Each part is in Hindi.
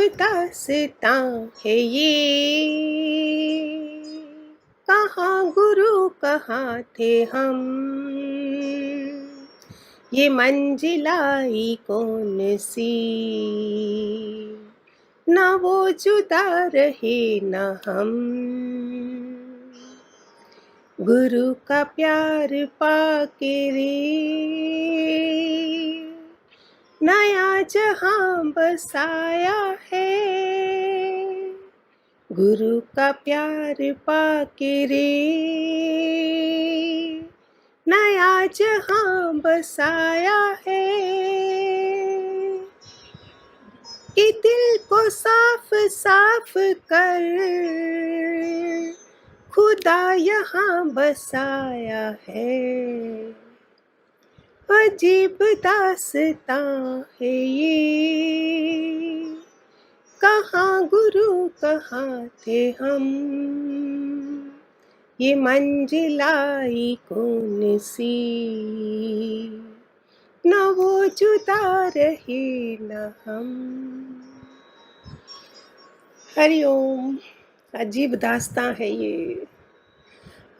दास्तां है ये, कहाँ गुरु कहाँ थे हम, ये मंजिल आई कौन सी, ना वो जुदा रहे ना हम। गुरु का प्यार पाके रे, नया जहां बसाया है। गुरु का प्यार पाके रे, नया जहां बसाया है। कि दिल को साफ साफ कर खुदा यहाँ बसाया है। अजीब दास्तां है ये, कहाँ गुरु कहाँ थे हम, ये मंजिल आई कौन सी, न वो जुदा रहे न हम। हरिओम। अजीब दास्तां है ये।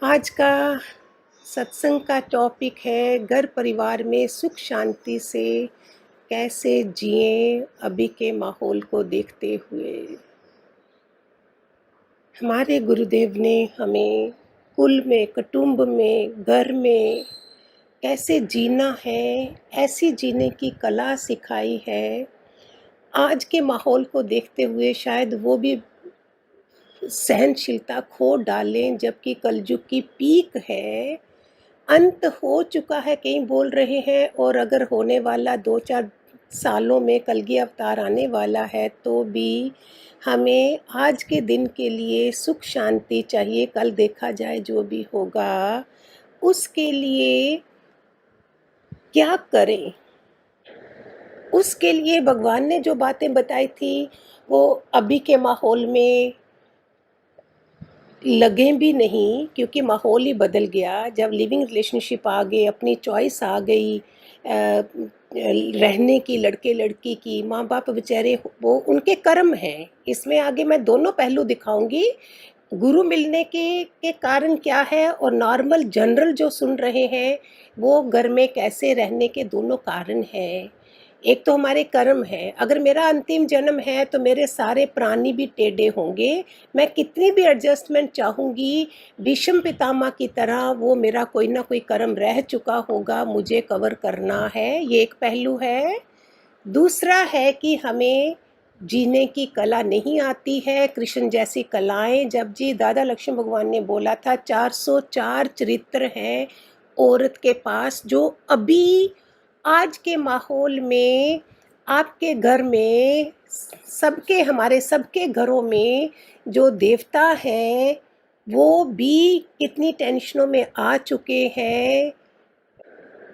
आज का सत्संग का टॉपिक है घर परिवार में सुख शांति से कैसे जिएं अभी के माहौल को देखते हुए। हमारे गुरुदेव ने हमें कुल में, कुटुंब में, घर में कैसे जीना है, ऐसी जीने की कला सिखाई है। आज के माहौल को देखते हुए शायद वो भी सहनशीलता खो डालें, जबकि कलयुग की पीक है, अंत हो चुका है कई बोल रहे हैं, और अगर होने वाला 2-4 सालों में कलगी अवतार आने वाला है, तो भी हमें आज के दिन के लिए सुख शांति चाहिए। कल देखा जाए जो भी होगा, उसके लिए क्या करें। उसके लिए भगवान ने जो बातें बताई थी वो अभी के माहौल में लगे भी नहीं, क्योंकि माहौल ही बदल गया। जब लिविंग रिलेशनशिप आ गए, अपनी चॉइस आ गई रहने की, लड़के लड़की की, माँ बाप बेचारे वो उनके कर्म हैं। इसमें आगे मैं दोनों पहलू दिखाऊंगी, गुरु मिलने के कारण क्या है, और नॉर्मल जनरल जो सुन रहे हैं वो घर में कैसे रहने के दोनों कारण हैं। एक तो हमारे कर्म है, अगर मेरा अंतिम जन्म है तो मेरे सारे प्राणी भी टेढ़े होंगे। मैं कितनी भी एडजस्टमेंट चाहूँगी, भीष्म पितामह की तरह वो मेरा कोई ना कोई कर्म रह चुका होगा, मुझे कवर करना है। ये एक पहलू है। दूसरा है कि हमें जीने की कला नहीं आती है, कृष्ण जैसी कलाएं। जब जी दादा लक्ष्मण भगवान ने बोला था 404 चरित्र हैं औरत के पास, जो अभी आज के माहौल में आपके घर में, सबके, हमारे सबके घरों में जो देवता हैं वो भी कितनी टेंशनों में आ चुके हैं।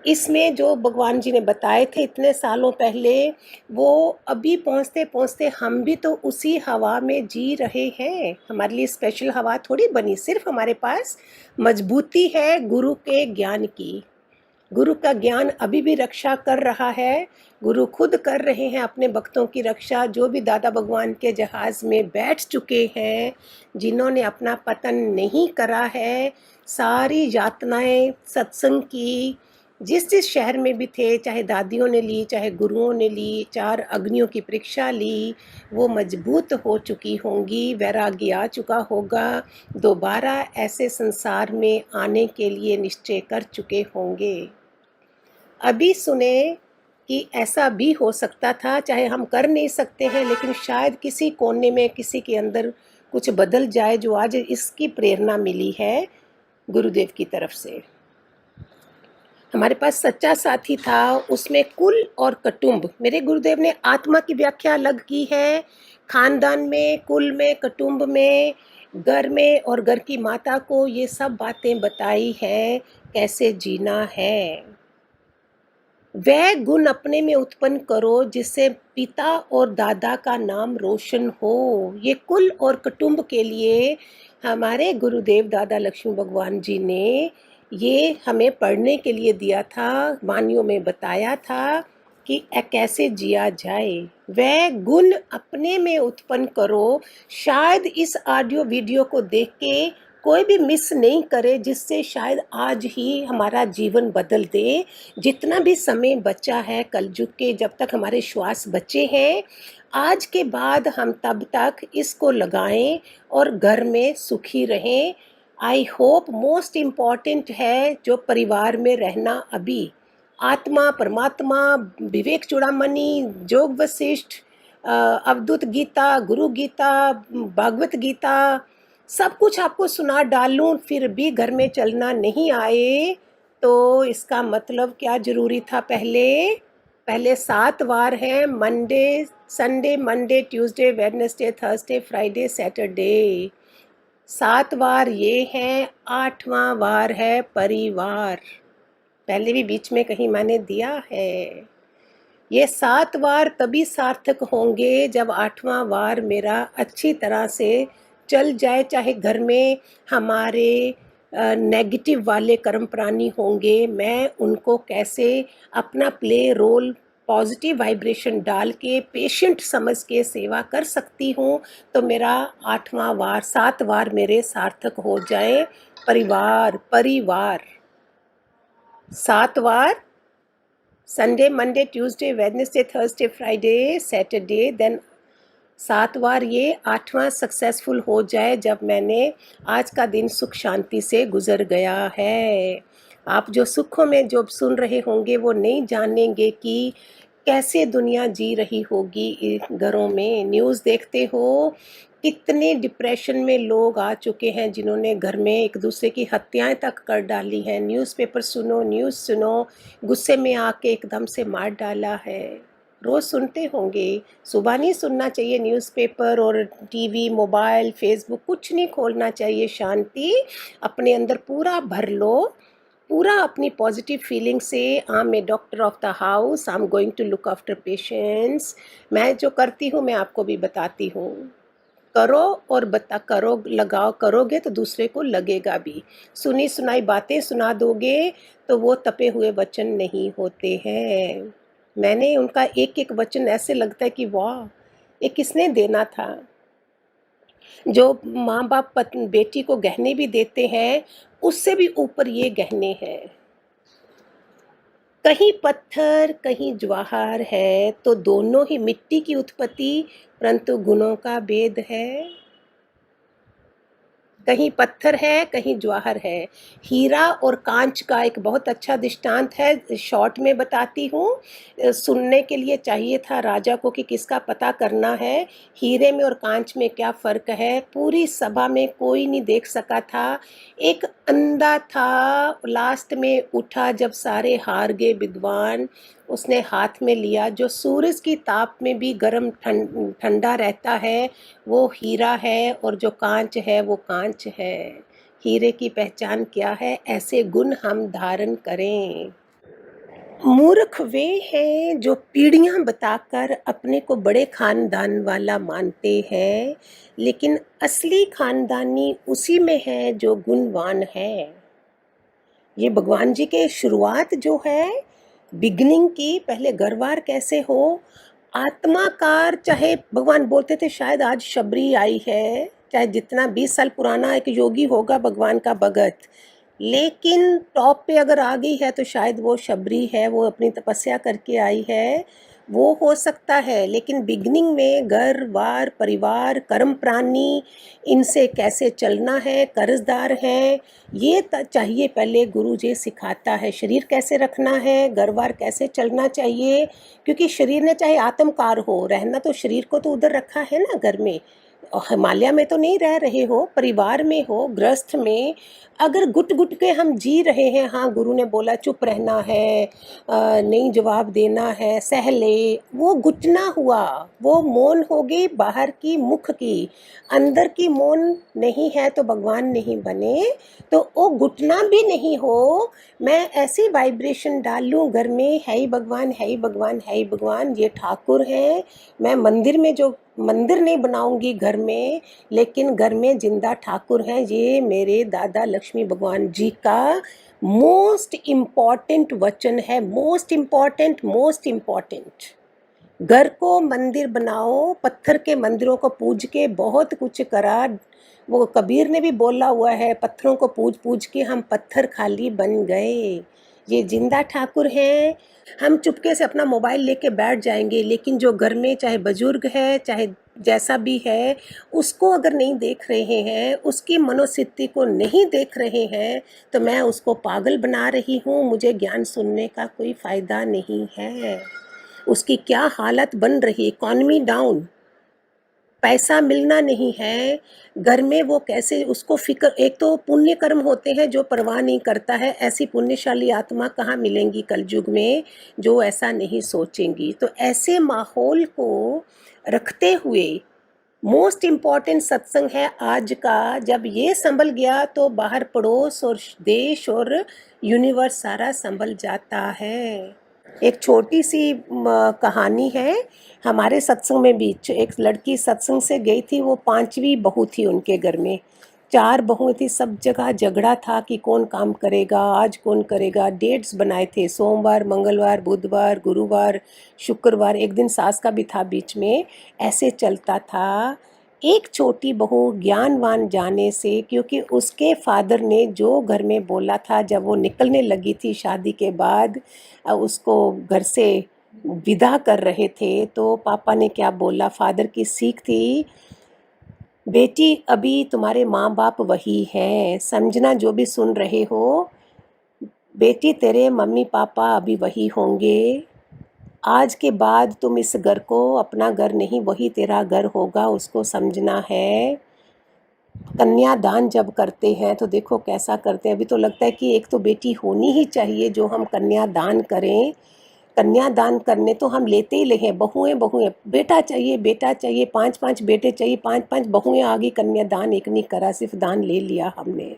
इसमें जो भगवान जी ने बताए थे इतने सालों पहले, वो अभी पहुँचते पहुँचते हम भी तो उसी हवा में जी रहे हैं। हमारे लिए स्पेशल हवा थोड़ी बनी, सिर्फ हमारे पास मजबूती है गुरु के ज्ञान की। गुरु का ज्ञान अभी भी रक्षा कर रहा है। गुरु खुद कर रहे हैं अपने भक्तों की रक्षा, जो भी दादा भगवान के जहाज में बैठ चुके हैं, जिन्होंने अपना पतन नहीं करा है। सारी यातनाएं सत्संग की जिस जिस शहर में भी थे, चाहे दादियों ने ली, चाहे गुरुओं ने ली, 4 अग्नियों की परीक्षा ली, वो मजबूत हो चुकी होंगी, वैराग्य आ चुका होगा, दोबारा ऐसे संसार में आने के लिए निश्चय कर चुके होंगे। अभी सुने कि ऐसा भी हो सकता था, चाहे हम कर नहीं सकते हैं, लेकिन शायद किसी कोने में किसी के अंदर कुछ बदल जाए, जो आज इसकी प्रेरणा मिली है गुरुदेव की तरफ से। हमारे पास सच्चा साथी था, उसमें कुल और कुटुंब। मेरे गुरुदेव ने आत्मा की व्याख्या अलग की है, खानदान में, कुल में, कुटुंब में, घर में, और घर की माता को ये सब बातें बताई है कैसे जीना है। वह गुण अपने में उत्पन्न करो जिससे पिता और दादा का नाम रोशन हो। ये कुल और कुटुंब के लिए हमारे गुरुदेव दादा लक्ष्मी भगवान जी ने ये हमें पढ़ने के लिए दिया था, वानियों में बताया था कि कैसे जिया जाए, वह गुण अपने में उत्पन्न करो। शायद इस ऑडियो वीडियो को देख के कोई भी मिस नहीं करे, जिससे शायद आज ही हमारा जीवन बदल दे। जितना भी समय बचा है कलयुग के, जब तक हमारे श्वास बचे हैं, आज के बाद हम तब तक इसको लगाएं और घर में सुखी रहें। आई होप मोस्ट इम्पॉर्टेंट है जो परिवार में रहना अभी, आत्मा, परमात्मा, विवेक चूड़ामणि, योग वशिष्ठ, अवधूत गीता, गुरु गीता, भागवत गीता, सब कुछ आपको सुना डालूं, फिर भी घर में चलना नहीं आए, तो इसका मतलब क्या जरूरी था? पहले 7 वार हैं, Monday, Sunday, Monday, Tuesday, Wednesday, Thursday, Friday, Saturday. 7 वार ये हैं, 8वां वार है परिवार। पहले भी बीच में कहीं मैंने दिया है। ये 7 वार तभी सार्थक होंगे जब 8वां वार मेरा अच्छी तरह से चल जाए। चाहे घर में हमारे नेगेटिव वाले कर्म प्राणी होंगे, मैं उनको कैसे अपना प्ले रोल पॉजिटिव वाइब्रेशन डाल के पेशेंट समझ के सेवा कर सकती हूँ, तो मेरा 8वां वार, 7 वार मेरे सार्थक हो जाए। परिवार 7 वार, Sunday, Monday, Tuesday, Wednesday, Thursday, Friday, Saturday, then 7 वार ये 8वां सक्सेसफुल हो जाए जब मैंने आज का दिन सुख शांति से गुजर गया है। आप जो सुखों में जो सुन रहे होंगे वो नहीं जानेंगे कि कैसे दुनिया जी रही होगी घरों में। न्यूज़ देखते हो कितने डिप्रेशन में लोग आ चुके हैं, जिन्होंने घर में एक दूसरे की हत्याएं तक कर डाली हैं। न्यूज़पेपर सुनो, न्यूज़ सुनो, गुस्से में आके एकदम से मार डाला है। रोज़ सुनते होंगे, सुबह नहीं सुनना चाहिए न्यूज़पेपर और टीवी, मोबाइल, फेसबुक, कुछ नहीं खोलना चाहिए। शांति अपने अंदर पूरा भर लो, पूरा अपनी पॉजिटिव फीलिंग से। I am a doctor of the house, I am going to look after patients. मैं जो करती हूँ मैं आपको भी बताती हूँ। करो और करो, लगाओ, करोगे तो दूसरे को लगेगा भी। सुनी सुनाई बातें सुना दोगे तो वो तपे हुए वचन नहीं होते हैं। मैंने उनका एक एक वचन ऐसे लगता है कि वाह, ये किसने देना था। जो माँ बाप बेटी को गहने भी देते हैं, उससे भी ऊपर ये गहने हैं। कहीं पत्थर कहीं जवाहर है, तो दोनों ही मिट्टी की उत्पत्ति, परंतु गुणों का भेद है। कहीं पत्थर है कहीं जवाहर है। हीरा और कांच का एक बहुत अच्छा दृष्टांत है, शॉर्ट में बताती हूँ। सुनने के लिए चाहिए था राजा को कि किसका पता करना है, हीरे में और कांच में क्या फ़र्क है। पूरी सभा में कोई नहीं देख सका था। एक अंधा था, लास्ट में उठा जब सारे हार गए विद्वान, उसने हाथ में लिया जो सूरज की ताप में भी गर्म ठंडा रहता है, वो हीरा है, और जो कांच है वो कांच है। हीरे की पहचान क्या है? ऐसे गुण हम धारण करें। मूर्ख वे हैं जो पीढ़ियां बताकर अपने को बड़े खानदान वाला मानते हैं, लेकिन असली खानदानी उसी में है जो गुणवान है। ये भगवान जी के शुरुआत जो है, बिगनिंग की, पहले घरवार कैसे हो, आत्माकार। चाहे भगवान बोलते थे शायद आज शबरी आई है, चाहे जितना 20 साल पुराना एक योगी होगा भगवान का भगत, लेकिन टॉप पे अगर आ गई है तो शायद वो शबरी है, वो अपनी तपस्या करके आई है, वो हो सकता है। लेकिन बिगनिंग में घर वार परिवार कर्म प्राणी, इनसे कैसे चलना है, कर्जदार हैं, ये चाहिए पहले। गुरु जी सिखाता है शरीर कैसे रखना है, घर वार कैसे चलना चाहिए, क्योंकि शरीर ने चाहे आत्मकार हो, रहना तो शरीर को तो उधर रखा है ना घर में। हिमालय में तो नहीं रह रहे हो, परिवार में हो, गृहस्थ में। अगर गुट गुट के हम जी रहे हैं, हाँ गुरु ने बोला चुप रहना है, नहीं जवाब देना है, सह ले, वो गुटना हुआ, वो मौन हो गई बाहर की मुख की, अंदर की मौन नहीं है तो भगवान नहीं बने। तो वो गुटना भी नहीं हो। मैं ऐसी वाइब्रेशन डाल लूँ घर में, है ही भगवान, है ही भगवान, है ही भगवान, ये ठाकुर हैं। मैं मंदिर में जो मंदिर नहीं बनाऊंगी घर में, लेकिन घर में जिंदा ठाकुर हैं। ये मेरे दादा लक्ष्मी भगवान जी का मोस्ट इम्पॉर्टेंट वचन है, मोस्ट इम्पॉर्टेंट, मोस्ट इम्पॉर्टेंट। घर को मंदिर बनाओ, पत्थर के मंदिरों को पूज के बहुत कुछ करा। वो कबीर ने भी बोला हुआ है, पत्थरों को पूज पूज के हम पत्थर खाली बन गए। ये जिंदा ठाकुर हैं। हम चुपके से अपना मोबाइल लेके बैठ जाएंगे, लेकिन जो घर में चाहे बुजुर्ग है, चाहे जैसा भी है, उसको अगर नहीं देख रहे हैं, उसकी मनोस्थिति को नहीं देख रहे हैं, तो मैं उसको पागल बना रही हूँ। मुझे ज्ञान सुनने का कोई फ़ायदा नहीं है। उसकी क्या हालत बन रही, इकॉनमी डाउन, पैसा मिलना नहीं है, घर में वो कैसे, उसको फिक्र। एक तो पुण्य कर्म होते हैं जो परवाह नहीं करता है। ऐसी पुण्यशाली आत्मा कहाँ मिलेंगी कलयुग में जो ऐसा नहीं सोचेंगी। तो ऐसे माहौल को रखते हुए मोस्ट इम्पॉर्टेंट सत्संग है आज का। जब ये संभल गया तो बाहर पड़ोस और देश और यूनिवर्स सारा संभल जाता है। एक छोटी सी कहानी है। हमारे सत्संग में भी एक लड़की सत्संग से गई थी, वो 5वीं बहू थी उनके घर में। 4 बहुएं थी, सब जगह झगड़ा था कि कौन काम करेगा, आज कौन करेगा। डेट्स बनाए थे, सोमवार, मंगलवार, बुधवार, गुरुवार, शुक्रवार, एक दिन सास का भी था बीच में। ऐसे चलता था। एक छोटी बहू ज्ञानवान जाने से, क्योंकि उसके फादर ने जो घर में बोला था, जब वो निकलने लगी थी शादी के बाद, उसको घर से विदा कर रहे थे, तो पापा ने क्या बोला, फादर की सीख थी, बेटी अभी तुम्हारे माँ बाप वही हैं, समझना जो भी सुन रहे हो, बेटी तेरे मम्मी पापा अभी वही होंगे। आज के बाद तुम इस घर को अपना घर नहीं, वही तेरा घर होगा, उसको समझना है। कन्यादान जब करते हैं तो देखो कैसा करते हैं। अभी तो लगता है कि एक तो बेटी होनी ही चाहिए जो हम कन्यादान करें। कन्यादान करने तो हम लेते ही ले हैं, बहुएं बहुएं, बेटा चाहिए बेटा चाहिए, 5-5 बेटे चाहिए, 5-5 बहुएं आ गई, कन्यादान एक नहीं करा, सिर्फ दान ले लिया हमने।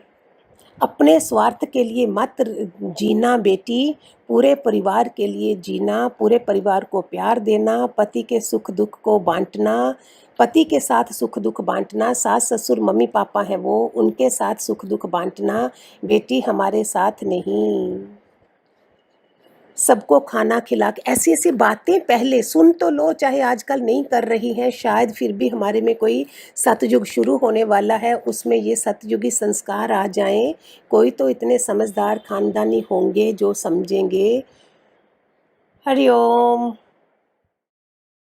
अपने स्वार्थ के लिए मत जीना बेटी, पूरे परिवार के लिए जीना, पूरे परिवार को प्यार देना, पति के सुख दुख को बांटना, पति के साथ सुख दुख बांटना, सास ससुर मम्मी पापा हैं वो, उनके साथ सुख दुख बांटना, बेटी हमारे साथ नहीं। सबको खाना खिला के, ऐसी ऐसी बातें पहले सुन तो लो, चाहे आजकल नहीं कर रही हैं, शायद फिर भी हमारे में कोई सतयुग शुरू होने वाला है, उसमें ये सतयुगी संस्कार आ जाएं। कोई तो इतने समझदार खानदानी होंगे जो समझेंगे। हरिओम।